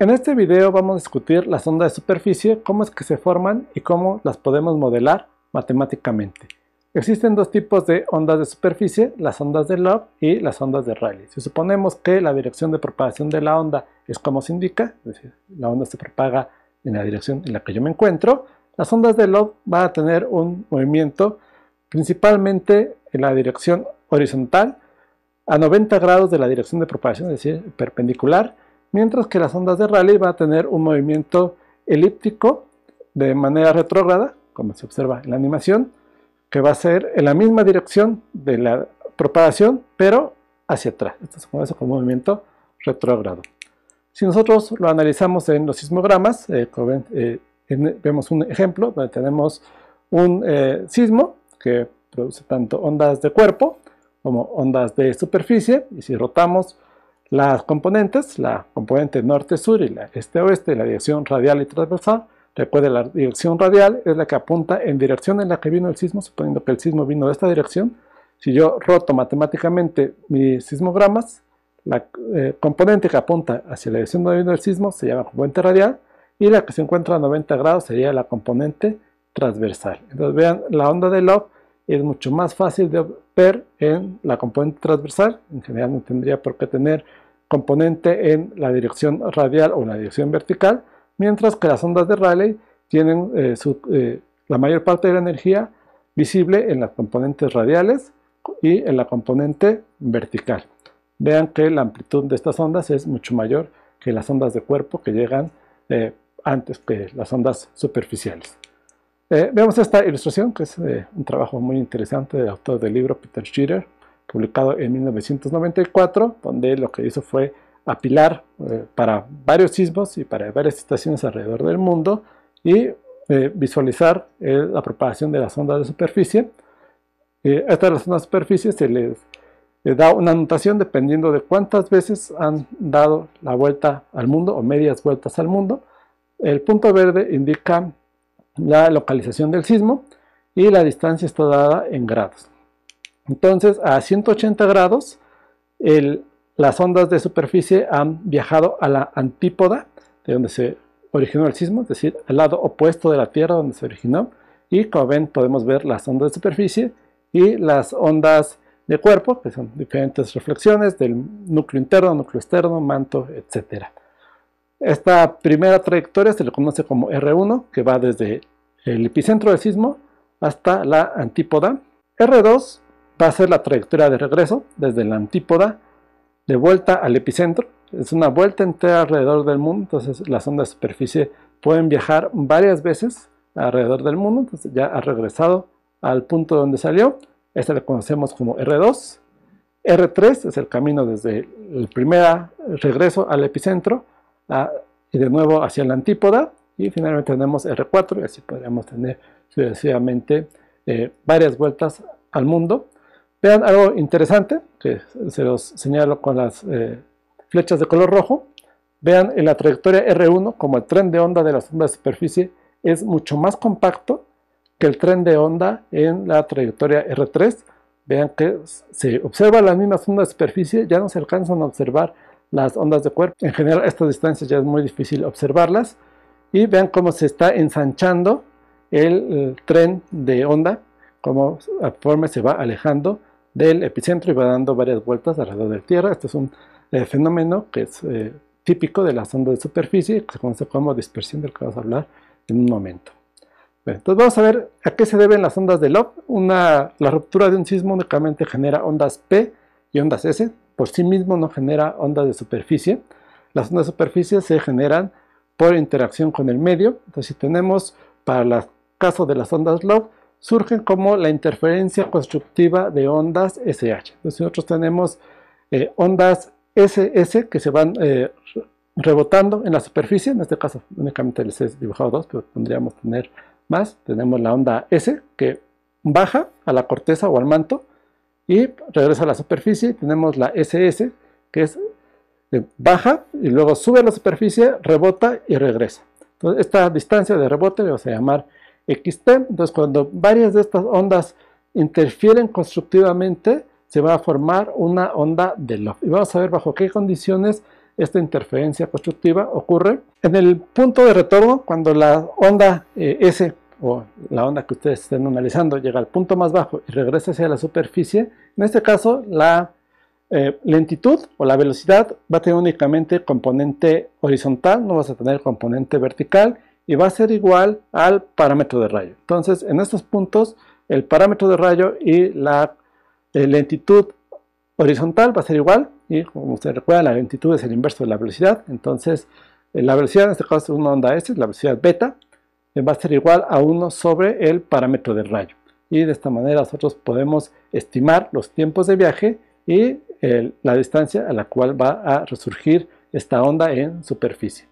En este video vamos a discutir las ondas de superficie, cómo es que se forman y cómo las podemos modelar matemáticamente. Existen dos tipos de ondas de superficie, las ondas de Love y las ondas de Rayleigh. Si suponemos que la dirección de propagación de la onda es como se indica, es decir, la onda se propaga en la dirección en la que yo me encuentro, las ondas de Love van a tener un movimiento principalmente en la dirección horizontal a 90 grados de la dirección de propagación, es decir, perpendicular, mientras que las ondas de Rayleigh van a tener un movimiento elíptico de manera retrógrada, como se observa en la animación, que va a ser en la misma dirección de la propagación, pero hacia atrás. Esto se conoce como movimiento retrógrado. Si nosotros lo analizamos en los sismogramas, vemos un ejemplo donde tenemos un sismo que produce tanto ondas de cuerpo como ondas de superficie, y si rotamos las componentes, la componente norte-sur y la este-oeste, la dirección radial y transversal, recuerde, la dirección radial es la que apunta en dirección en la que vino el sismo, suponiendo que el sismo vino de esta dirección. Si yo roto matemáticamente mis sismogramas, la componente que apunta hacia la dirección donde vino el sismo se llama componente radial, y la que se encuentra a 90 grados sería la componente transversal. Entonces vean, la onda de Love es mucho más fácil de ver en la componente transversal. En general no tendría por qué tener componente en la dirección radial o en la dirección vertical, mientras que las ondas de Rayleigh tienen la mayor parte de la energía visible en las componentes radiales y en la componente vertical. Vean que la amplitud de estas ondas es mucho mayor que las ondas de cuerpo que llegan antes que las ondas superficiales. Veamos esta ilustración, que es un trabajo muy interesante del autor del libro, Peter Schirer, publicado en 1994, donde lo que hizo fue apilar para varios sismos y para varias estaciones alrededor del mundo y visualizar la propagación de las ondas de superficie. Estas las ondas de superficie se les da una anotación dependiendo de cuántas veces han dado la vuelta al mundo o medias vueltas al mundo. El punto verde indica la localización del sismo y la distancia está dada en grados. Entonces, a 180 grados, las ondas de superficie han viajado a la antípoda de donde se originó el sismo, es decir, al lado opuesto de la Tierra donde se originó, y como ven podemos ver las ondas de superficie y las ondas de cuerpo, que son diferentes reflexiones del núcleo interno, núcleo externo, manto, etc. Esta primera trayectoria se le conoce como R1, que va desde el epicentro del sismo hasta la antípoda. R2 va a ser la trayectoria de regreso desde la antípoda de vuelta al epicentro. Es una vuelta entera alrededor del mundo, entonces las ondas de superficie pueden viajar varias veces alrededor del mundo, entonces ya ha regresado al punto donde salió. Este le conocemos como R2. R3 es el camino desde el primer regreso al epicentro y de nuevo hacia la antípoda, y finalmente tenemos R4, y así podríamos tener sucesivamente varias vueltas al mundo. Vean algo interesante, que se los señalo con las flechas de color rojo. Vean en la trayectoria R1 como el tren de onda de las ondas de superficie es mucho más compacto que el tren de onda en la trayectoria R3. Vean que se observan las mismas ondas de superficie, ya no se alcanzan a observar las ondas de cuerpo. En general, a estas distancias ya es muy difícil observarlas. Y vean cómo se está ensanchando el tren de onda, conforme se va alejando del epicentro y va dando varias vueltas alrededor de la Tierra. Este es un fenómeno que es típico de las ondas de superficie, que se conoce como dispersión, del que vamos a hablar en un momento. Bueno, entonces vamos a ver a qué se deben las ondas de Love. La ruptura de un sismo únicamente genera ondas P y ondas S. Por sí mismo no genera ondas de superficie. Las ondas de superficie se generan por interacción con el medio. Entonces, si tenemos, para el caso de las ondas Love, surgen como la interferencia constructiva de ondas SH. Entonces, nosotros tenemos ondas SS que se van rebotando en la superficie. En este caso, únicamente les he dibujado dos, pero podríamos tener más. Tenemos la onda S que baja a la corteza o al manto y regresa a la superficie. Tenemos la SS que es baja y luego sube a la superficie, rebota y regresa. Entonces, esta distancia de rebote le vamos a llamar XT. Entonces, cuando varias de estas ondas interfieren constructivamente, se va a formar una onda de Love. Y vamos a ver bajo qué condiciones esta interferencia constructiva ocurre en el punto de retorno, cuando la onda S, o la onda que ustedes estén analizando, llega al punto más bajo y regresa hacia la superficie. En este caso, la lentitud o la velocidad va a tener únicamente componente horizontal, no vas a tener componente vertical, y va a ser igual al parámetro de rayo. Entonces, en estos puntos, el parámetro de rayo y la lentitud horizontal va a ser igual, y como ustedes recuerdan, la lentitud es el inverso de la velocidad. Entonces, la velocidad en este caso es una onda S, la velocidad beta, va a ser igual a 1 sobre el parámetro de rayo. Y de esta manera nosotros podemos estimar los tiempos de viaje y la distancia a la cual va a resurgir esta onda en superficie.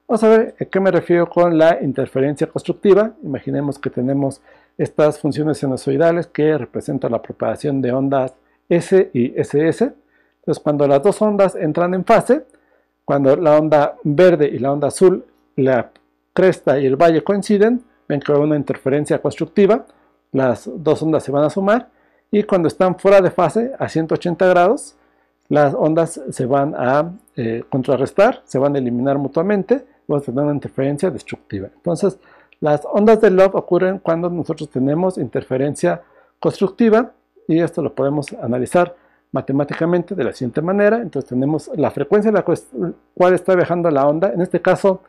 Vamos a ver a qué me refiero con la interferencia constructiva. Imaginemos que tenemos estas funciones sinusoidales que representan la propagación de ondas S y SS. Entonces, cuando las dos ondas entran en fase, cuando la onda verde y la onda azul, la cresta y el valle coinciden, ven que hay una interferencia constructiva, las dos ondas se van a sumar, y cuando están fuera de fase, a 180 grados, las ondas se van a contrarrestar, se van a eliminar mutuamente, vamos a tener una interferencia destructiva. Entonces, las ondas de Love ocurren cuando nosotros tenemos interferencia constructiva, y esto lo podemos analizar matemáticamente de la siguiente manera. Entonces tenemos la frecuencia a la cual está viajando la onda, en este caso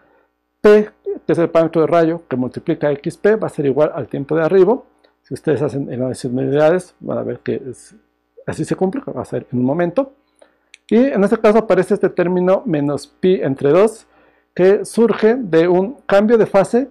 P, que es el parámetro de rayo que multiplica XP, va a ser igual al tiempo de arribo. Si ustedes hacen el análisis de unidades, van a ver que así se cumple, va a ser en un momento. Y en este caso aparece este término menos pi entre 2, que surge de un cambio de fase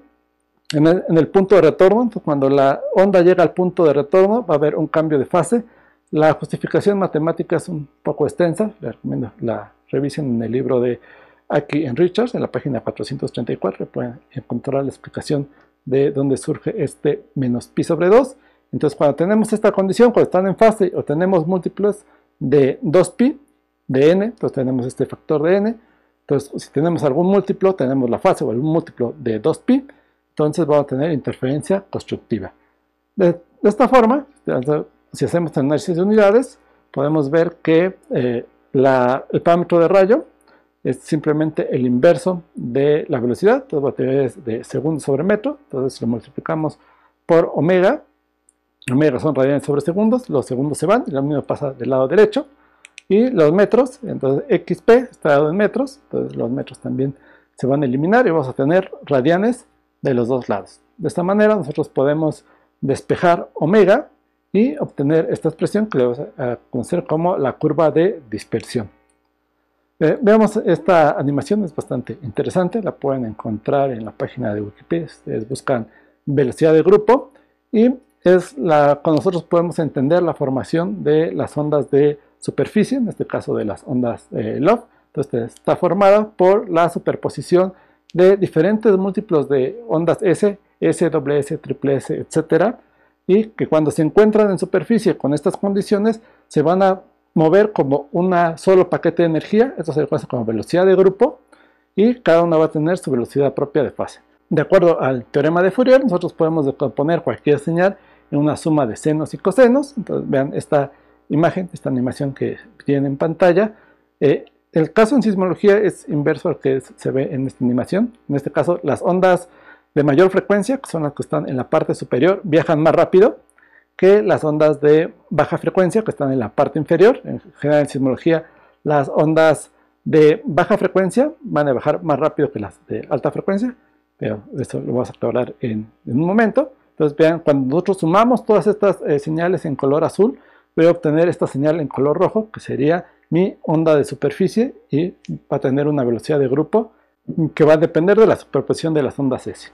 en el punto de retorno. Entonces, cuando la onda llega al punto de retorno, va a haber un cambio de fase. La justificación matemática es un poco extensa, les recomiendo la revisen en el libro de Aki and Richards, en la página 434, pueden encontrar la explicación de dónde surge este menos pi sobre 2. Entonces, cuando tenemos esta condición, cuando están en fase o tenemos múltiplos de 2pi, de n, entonces tenemos este factor de n. Entonces, si tenemos algún múltiplo, tenemos la fase o algún múltiplo de 2pi, entonces vamos a tener interferencia constructiva. De esta forma, si hacemos análisis de unidades, podemos ver que el parámetro de rayo es simplemente el inverso de la velocidad. Entonces va a tener de segundos sobre metro. Entonces lo multiplicamos por omega. Omega son radianes sobre segundos. Los segundos se van y lo mismo pasa del lado derecho. Y los metros, entonces XP está dado en metros. Entonces los metros también se van a eliminar y vamos a tener radianes de los dos lados. De esta manera nosotros podemos despejar omega y obtener esta expresión que le vamos a conocer como la curva de dispersión. Veamos esta animación, es bastante interesante, la pueden encontrar en la página de Wikipedia. Ustedes buscan velocidad de grupo y es cuando nosotros podemos entender la formación de las ondas de superficie, en este caso de las ondas Love. Entonces está formada por la superposición de diferentes múltiplos de ondas S, S, doble S, triple S, etcétera, y que cuando se encuentran en superficie con estas condiciones se van a mover como un solo paquete de energía. Esto se conoce como velocidad de grupo, y cada una va a tener su velocidad propia de fase. De acuerdo al teorema de Fourier, nosotros podemos decomponer cualquier señal en una suma de senos y cosenos. Entonces vean esta imagen, esta animación que tienen en pantalla. El caso en sismología es inverso al que se ve en esta animación. En este caso, las ondas de mayor frecuencia, que son las que están en la parte superior, viajan más rápido que las ondas de baja frecuencia, que están en la parte inferior. En general, en sismología, las ondas de baja frecuencia van a bajar más rápido que las de alta frecuencia, pero eso lo vamos a hablar en un momento. Entonces, vean, cuando nosotros sumamos todas estas señales en color azul, voy a obtener esta señal en color rojo, que sería mi onda de superficie, y va a tener una velocidad de grupo que va a depender de la superposición de las ondas S.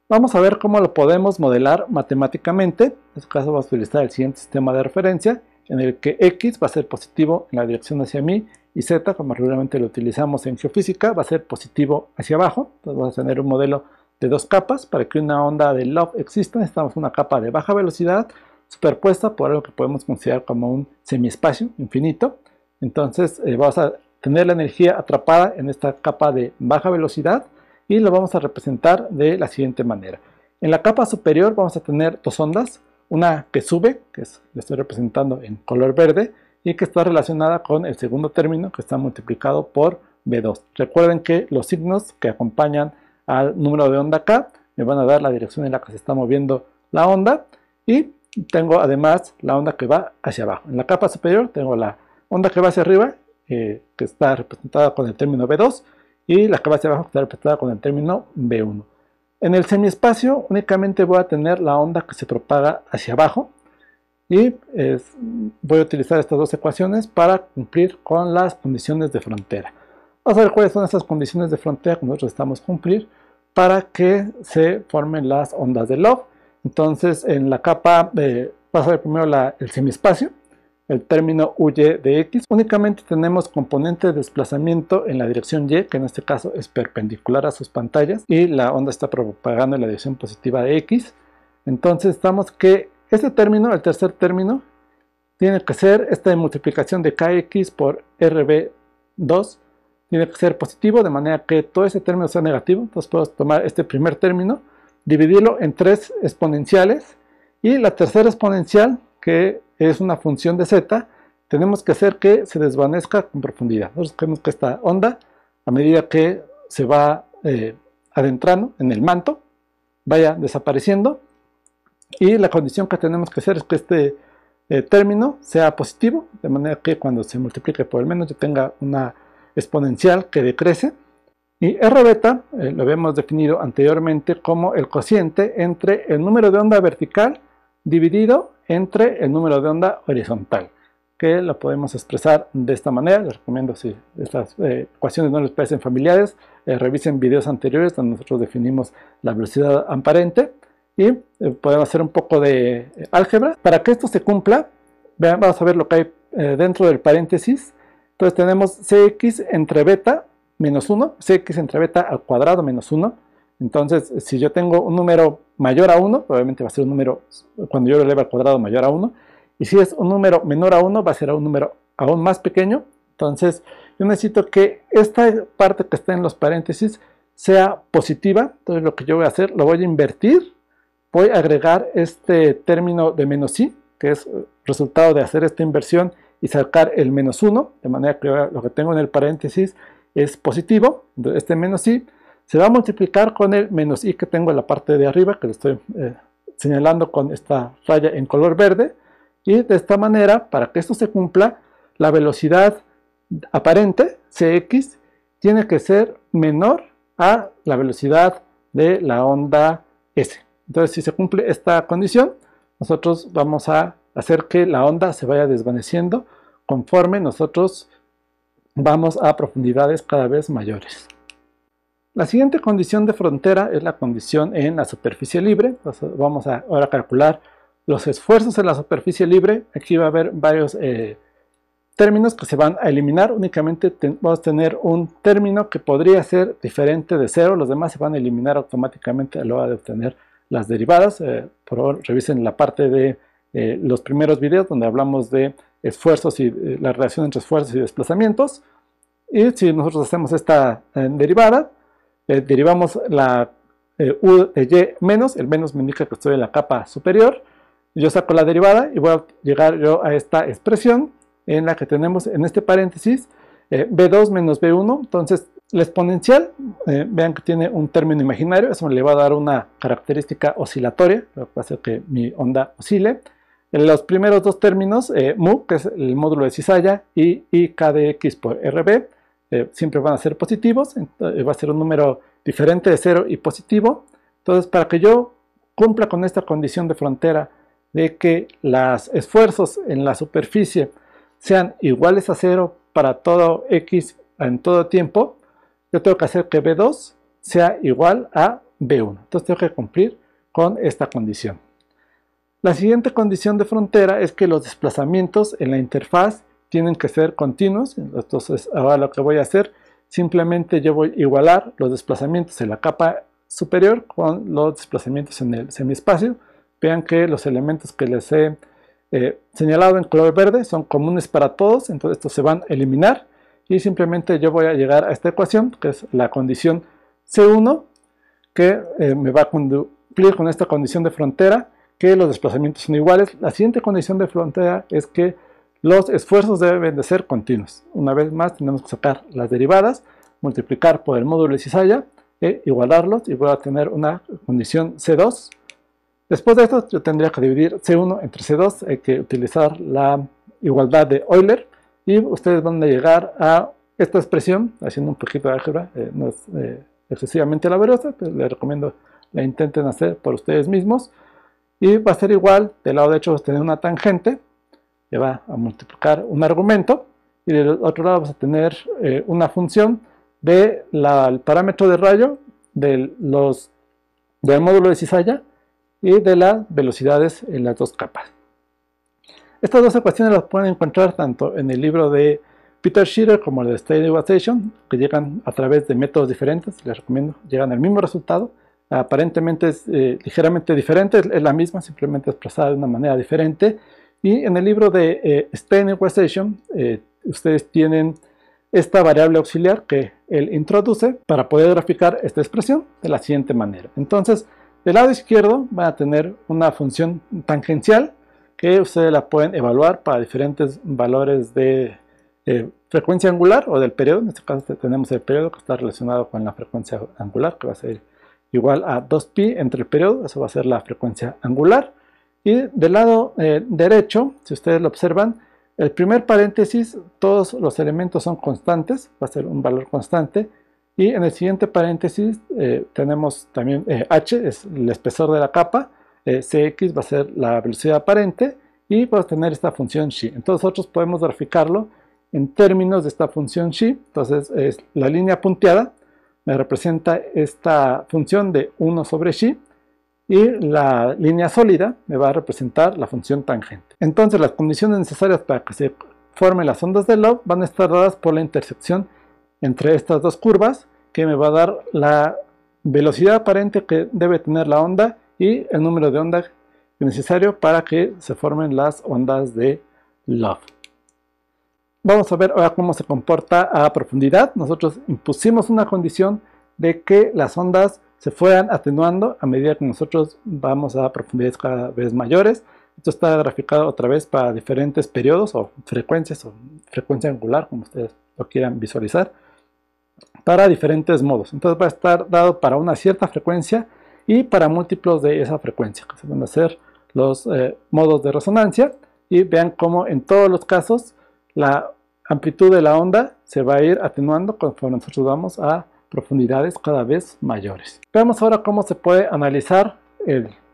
Vamos a ver cómo lo podemos modelar matemáticamente. En este caso vamos a utilizar el siguiente sistema de referencia, en el que X va a ser positivo en la dirección hacia mí, y Z, como regularmente lo utilizamos en geofísica, va a ser positivo hacia abajo. Entonces vamos a tener un modelo de dos capas. Para que una onda de Love exista, necesitamos una capa de baja velocidad superpuesta por algo que podemos considerar como un semiespacio infinito. Entonces vamos a tener la energía atrapada en esta capa de baja velocidad, y lo vamos a representar de la siguiente manera. En la capa superior vamos a tener dos ondas, una que sube, que la estoy representando en color verde, y que está relacionada con el segundo término que está multiplicado por B2. Recuerden que los signos que acompañan al número de onda K me van a dar la dirección en la que se está moviendo la onda, y tengo además la onda que va hacia abajo. En la capa superior tengo la onda que va hacia arriba, que está representada con el término B2, y la que va hacia abajo que está representada con el término B1. En el semiespacio únicamente voy a tener la onda que se propaga hacia abajo, y voy a utilizar estas dos ecuaciones para cumplir con las condiciones de frontera. Vamos a ver cuáles son esas condiciones de frontera que nosotros necesitamos cumplir para que se formen las ondas de Love. Entonces, en la capa, vamos a ver primero el semiespacio, el término UY de X. Únicamente tenemos componente de desplazamiento en la dirección Y, que en este caso es perpendicular a sus pantallas, y la onda está propagando en la dirección positiva de X. Entonces, estamos que este término, el tercer término, tiene que ser esta multiplicación de Kx por RB2, tiene que ser positivo, de manera que todo ese término sea negativo. Entonces puedo tomar este primer término, dividirlo en tres exponenciales, y la tercera exponencial, que es una función de z, tenemos que hacer que se desvanezca con profundidad. Nosotros queremos que esta onda, a medida que se va adentrando en el manto, vaya desapareciendo, y la condición que tenemos que hacer es que este término sea positivo, de manera que cuando se multiplique por el menos yo tenga una exponencial que decrece. Y R beta lo habíamos definido anteriormente como el cociente entre el número de onda vertical dividido entre el número de onda horizontal, que lo podemos expresar de esta manera. Les recomiendo, si estas ecuaciones no les parecen familiares, revisen videos anteriores donde nosotros definimos la velocidad aparente, y podemos hacer un poco de álgebra. Para que esto se cumpla, vean, vamos a ver lo que hay dentro del paréntesis. Entonces tenemos Cx entre beta menos 1, Cx entre beta al cuadrado menos 1. Entonces, si yo tengo un número mayor a 1, probablemente va a ser un número, cuando yo lo eleve al cuadrado, mayor a 1. Y si es un número menor a 1, va a ser un número aún más pequeño. Entonces, yo necesito que esta parte que está en los paréntesis sea positiva. Entonces, lo que yo voy a hacer, lo voy a invertir. Voy a agregar este término de menos i, que es resultado de hacer esta inversión y sacar el menos 1, de manera que lo que tengo en el paréntesis es positivo. Entonces, este menos i se va a multiplicar con el menos i que tengo en la parte de arriba, que lo estoy señalando con esta raya en color verde, y de esta manera, para que esto se cumpla, la velocidad aparente, Cx, tiene que ser menor a la velocidad de la onda S. Entonces, si se cumple esta condición, nosotros vamos a hacer que la onda se vaya desvaneciendo conforme nosotros vamos a profundidades cada vez mayores. La siguiente condición de frontera es la condición en la superficie libre. Entonces, vamos a ahora calcular los esfuerzos en la superficie libre. Aquí va a haber varios términos que se van a eliminar. Únicamente vamos a tener un término que podría ser diferente de 0. Los demás se van a eliminar automáticamente a la hora de obtener las derivadas. Por favor, revisen la parte de los primeros videos donde hablamos de esfuerzos y la relación entre esfuerzos y desplazamientos. Y si nosotros hacemos esta derivada, derivamos la u de y menos, el menos me indica que estoy en la capa superior. Yo saco la derivada y voy a llegar yo a esta expresión en la que tenemos en este paréntesis b2 menos b1. Entonces, la exponencial, vean que tiene un término imaginario, eso le va a dar una característica oscilatoria, lo que va a hacer que mi onda oscile. En los primeros dos términos, mu, que es el módulo de cizalla, y k de x por rb, siempre van a ser positivos. Entonces, va a ser un número diferente de 0 y positivo. Entonces, para que yo cumpla con esta condición de frontera de que los esfuerzos en la superficie sean iguales a 0 para todo x en todo tiempo, yo tengo que hacer que B2 sea igual a B1. Entonces tengo que cumplir con esta condición. La siguiente condición de frontera es que los desplazamientos en la interfaz tienen que ser continuos. Entonces ahora lo que voy a hacer, simplemente yo voy a igualar los desplazamientos en la capa superior con los desplazamientos en el semiespacio. Vean que los elementos que les he señalado en color verde son comunes para todos, entonces estos se van a eliminar. Y simplemente yo voy a llegar a esta ecuación, que es la condición C1, que me va a cumplir con esta condición de frontera, que los desplazamientos son iguales. La siguiente condición de frontera es que los esfuerzos deben de ser continuos. Una vez más tenemos que sacar las derivadas, multiplicar por el módulo de cizalla, igualarlos y voy a tener una condición C2. Después de esto yo tendría que dividir C1 entre C2, hay que utilizar la igualdad de Euler y ustedes van a llegar a esta expresión, haciendo un poquito de álgebra, no es excesivamente laboriosa, pero les recomiendo la intenten hacer por ustedes mismos. Y va a ser igual, del lado derecho vas a tener una tangente, que va a multiplicar un argumento, y del otro lado vas a tener una función del parámetro de rayo, del módulo de cizalla y de las velocidades en las dos capas. Estas dos ecuaciones las pueden encontrar tanto en el libro de Peter Schirer como el de State Equation, que llegan a través de métodos diferentes, les recomiendo, llegan al mismo resultado. Aparentemente es ligeramente diferente, es la misma, simplemente expresada de una manera diferente. Y en el libro de State Equation, ustedes tienen esta variable auxiliar que él introduce para poder graficar esta expresión de la siguiente manera. Entonces, del lado izquierdo van a tener una función tangencial que ustedes la pueden evaluar para diferentes valores de frecuencia angular o del periodo. En este caso tenemos el periodo que está relacionado con la frecuencia angular, que va a ser igual a 2pi entre el periodo, eso va a ser la frecuencia angular. Y del lado derecho, si ustedes lo observan, el primer paréntesis, todos los elementos son constantes, va a ser un valor constante. Y en el siguiente paréntesis tenemos también h, es el espesor de la capa, cx va a ser la velocidad aparente, y vamos a tener esta función xi. Entonces nosotros podemos graficarlo en términos de esta función xi. Entonces la línea punteada me representa esta función de 1 sobre xi, y la línea sólida me va a representar la función tangente. Entonces las condiciones necesarias para que se formen las ondas de Love van a estar dadas por la intersección entre estas dos curvas, que me va a dar la velocidad aparente que debe tener la onda y el número de ondas necesario para que se formen las ondas de Love. Vamos a ver ahora cómo se comporta a profundidad. Nosotros impusimos una condición de que las ondas se fueran atenuando a medida que nosotros vamos a profundidades cada vez mayores. Esto está graficado otra vez para diferentes periodos o frecuencias, o frecuencia angular, como ustedes lo quieran visualizar, para diferentes modos. Entonces va a estar dado para una cierta frecuencia y para múltiplos de esa frecuencia, que se van a hacer los modos de resonancia. Y vean cómo en todos los casos la amplitud de la onda se va a ir atenuando conforme nosotros vamos a profundidades cada vez mayores. Veamos ahora cómo se puede analizar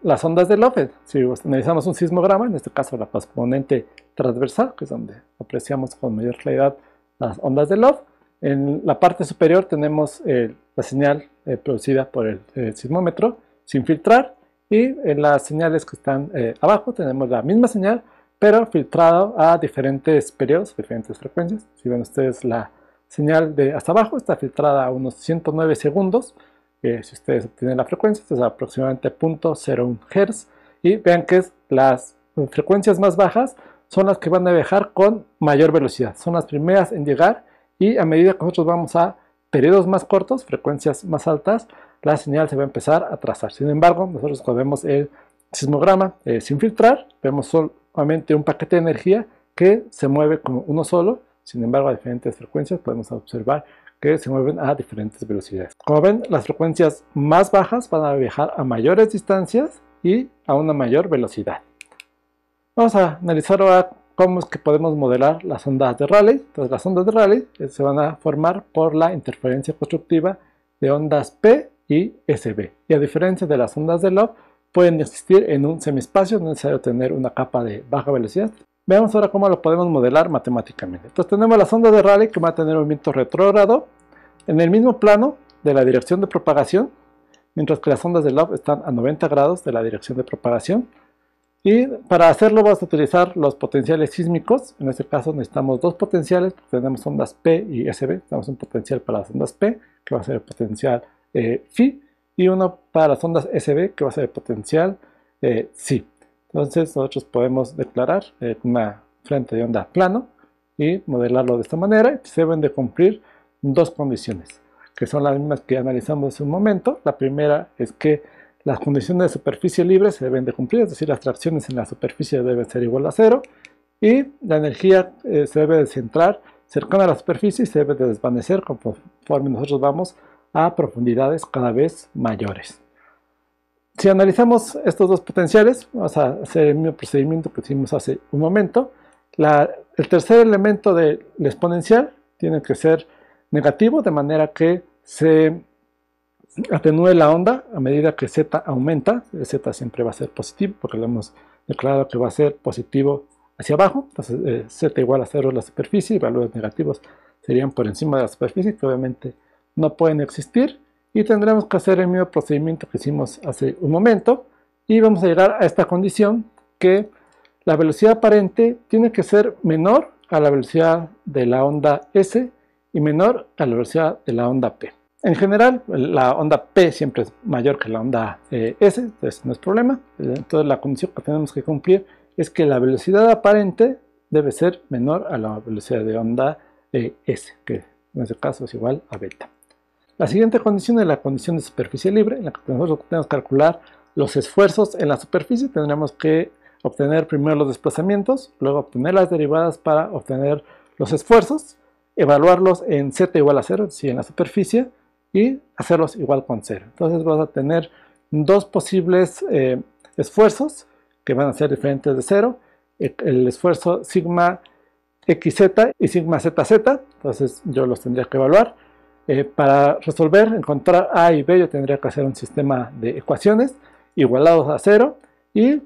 las ondas de Love. Si analizamos un sismograma, en este caso la componente transversal, que es donde apreciamos con mayor claridad las ondas de Love, en la parte superior tenemos la señal producida por el sismómetro sin filtrar, y en las señales que están abajo tenemos la misma señal, pero filtrado a diferentes periodos, diferentes frecuencias. Si ven ustedes, la señal de hasta abajo está filtrada a unos 109 segundos. Si ustedes obtienen la frecuencia, esto es aproximadamente 0.01 Hz. Y vean que las frecuencias más bajas son las que van a viajar con mayor velocidad. Son las primeras en llegar, y a medida que nosotros vamos a periodos más cortos, frecuencias más altas, la señal se va a empezar a trazar. Sin embargo, nosotros cuando vemos el sismograma sin filtrar, vemos solamente un paquete de energía que se mueve como uno solo. Sin embargo, a diferentes frecuencias podemos observar que se mueven a diferentes velocidades. Como ven, las frecuencias más bajas van a viajar a mayores distancias y a una mayor velocidad. Vamos a analizar ahora cómo es que podemos modelar las ondas de Rayleigh. Entonces, las ondas de Rayleigh se van a formar por la interferencia constructiva de ondas P y SB. Y a diferencia de las ondas de Love, pueden existir en un semiespacio, no es necesario tener una capa de baja velocidad. Veamos ahora cómo lo podemos modelar matemáticamente. Entonces tenemos las ondas de Rayleigh que van a tener un movimiento retrógrado en el mismo plano de la dirección de propagación, mientras que las ondas de Love están a 90 grados de la dirección de propagación. Y para hacerlo vamos a utilizar los potenciales sísmicos. En este caso necesitamos dos potenciales, tenemos ondas P y SB. Tenemos un potencial para las ondas P, que va a ser el potencial phi, y uno para las ondas SB, que va a ser el potencial psi. Entonces nosotros podemos declarar una frente de onda plano y modelarlo de esta manera. Se deben de cumplir dos condiciones, que son las mismas que analizamos hace un momento. La primera es que las condiciones de superficie libre se deben de cumplir, es decir, las tracciones en la superficie deben ser igual a 0. y la energía se debe de centrar cercana a la superficie y se debe de desvanecer conforme nosotros vamos a profundidades cada vez mayores. Si analizamos estos dos potenciales, vamos a hacer el mismo procedimiento que hicimos hace un momento. El tercer elemento del exponencial tiene que ser negativo, de manera que se atenúe la onda a medida que z aumenta. Z siempre va a ser positivo, porque lo hemos declarado que va a ser positivo hacia abajo. Entonces z igual a 0 es la superficie y valores negativos serían por encima de la superficie, que obviamente no pueden existir. Y tendremos que hacer el mismo procedimiento que hicimos hace un momento. Y vamos a llegar a esta condición que la velocidad aparente tiene que ser menor a la velocidad de la onda S y menor a la velocidad de la onda P. En general, la onda P siempre es mayor que la onda S, entonces no es problema. Entonces la condición que tenemos que cumplir es que la velocidad aparente debe ser menor a la velocidad de onda S, que en este caso es igual a beta. La siguiente condición es la condición de superficie libre, en la que nosotros tenemos que calcular los esfuerzos en la superficie. Tendremos que obtener primero los desplazamientos, luego obtener las derivadas para obtener los esfuerzos, evaluarlos en z igual a 0, es decir, en la superficie, y hacerlos igual con 0. Entonces vas a tener dos posibles esfuerzos que van a ser diferentes de 0. El esfuerzo sigma xz y sigma zz, entonces yo los tendría que evaluar. Para resolver, encontrar A y B, yo tendría que hacer un sistema de ecuaciones igualados a 0 y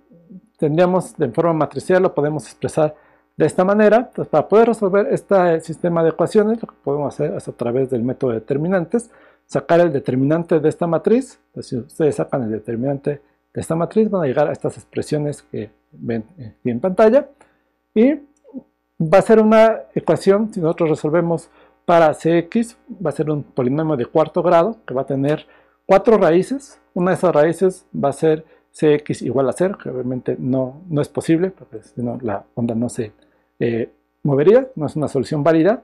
tendríamos de forma matricial, lo podemos expresar de esta manera. Entonces, para poder resolver este sistema de ecuaciones, lo que podemos hacer es a través del método de determinantes, sacar el determinante de esta matriz. Entonces, si ustedes sacan el determinante de esta matriz, van a llegar a estas expresiones que ven aquí en pantalla y va a ser una ecuación. Si nosotros resolvemos para Cx, va a ser un polinomio de cuarto grado que va a tener 4 raíces. Una de esas raíces va a ser Cx igual a 0, que obviamente no es posible, porque si no la onda no se movería, no es una solución válida.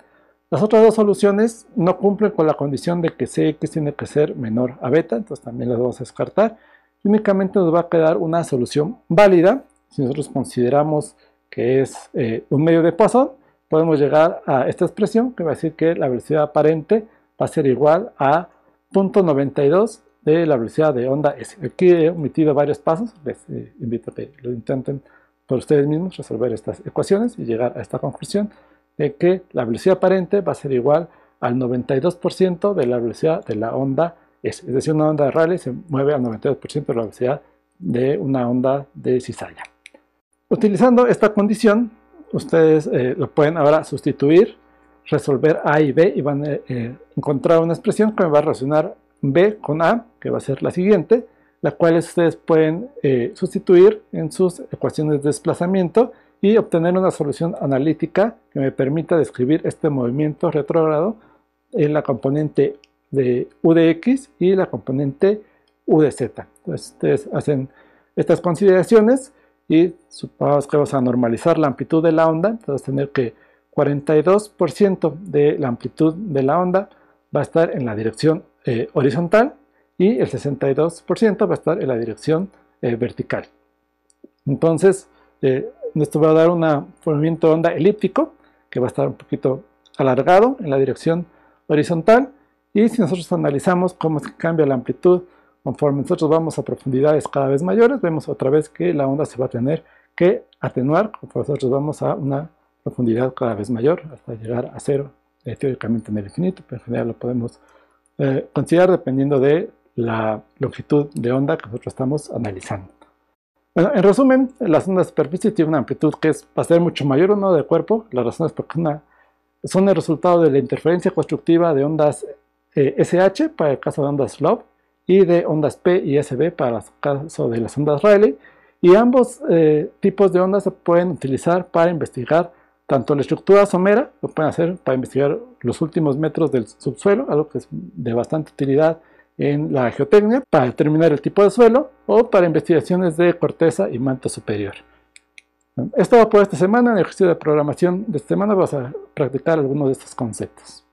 Las otras dos soluciones no cumplen con la condición de que Cx tiene que ser menor a beta, entonces también las vamos a descartar. Y únicamente nos va a quedar una solución válida. Si nosotros consideramos que es un medio de Poisson, podemos llegar a esta expresión que va a decir que la velocidad aparente va a ser igual a 0.92 de la velocidad de onda S. Aquí he omitido varios pasos, les invito a que lo intenten por ustedes mismos resolver estas ecuaciones y llegar a esta conclusión de que la velocidad aparente va a ser igual al 92% de la velocidad de la onda S. Es decir, una onda de Rayleigh se mueve al 92% de la velocidad de una onda de cizalla. Utilizando esta condición, ustedes lo pueden ahora sustituir, resolver A y B y van a encontrar una expresión que me va a relacionar B con A, que va a ser la siguiente, la cual ustedes pueden sustituir en sus ecuaciones de desplazamiento y obtener una solución analítica que me permita describir este movimiento retrógrado en la componente de U de X y la componente U de Z. Entonces ustedes hacen estas consideraciones y supongamos que vamos a normalizar la amplitud de la onda. Entonces tener que 42% de la amplitud de la onda va a estar en la dirección horizontal y el 62% va a estar en la dirección vertical. Entonces esto va a dar un movimiento de onda elíptico que va a estar un poquito alargado en la dirección horizontal, y si nosotros analizamos cómo se cambia la amplitud conforme nosotros vamos a profundidades cada vez mayores, vemos otra vez que la onda se va a tener que atenuar conforme nosotros vamos a una profundidad cada vez mayor hasta llegar a 0, teóricamente en el infinito, pero en general lo podemos considerar dependiendo de la longitud de onda que nosotros estamos analizando. Bueno, en resumen, las ondas de superficie tienen una amplitud que va a ser mucho mayor a una de cuerpo. Las razones por qué son el resultado de la interferencia constructiva de ondas SH para el caso de ondas Love y de ondas P y SB para el caso de las ondas Rayleigh, y ambos tipos de ondas se pueden utilizar para investigar tanto la estructura somera, lo pueden hacer para investigar los últimos metros del subsuelo, algo que es de bastante utilidad en la geotecnia, para determinar el tipo de suelo, o para investigaciones de corteza y manto superior. Es todo por esta semana. En el ejercicio de programación de esta semana vamos a practicar algunos de estos conceptos.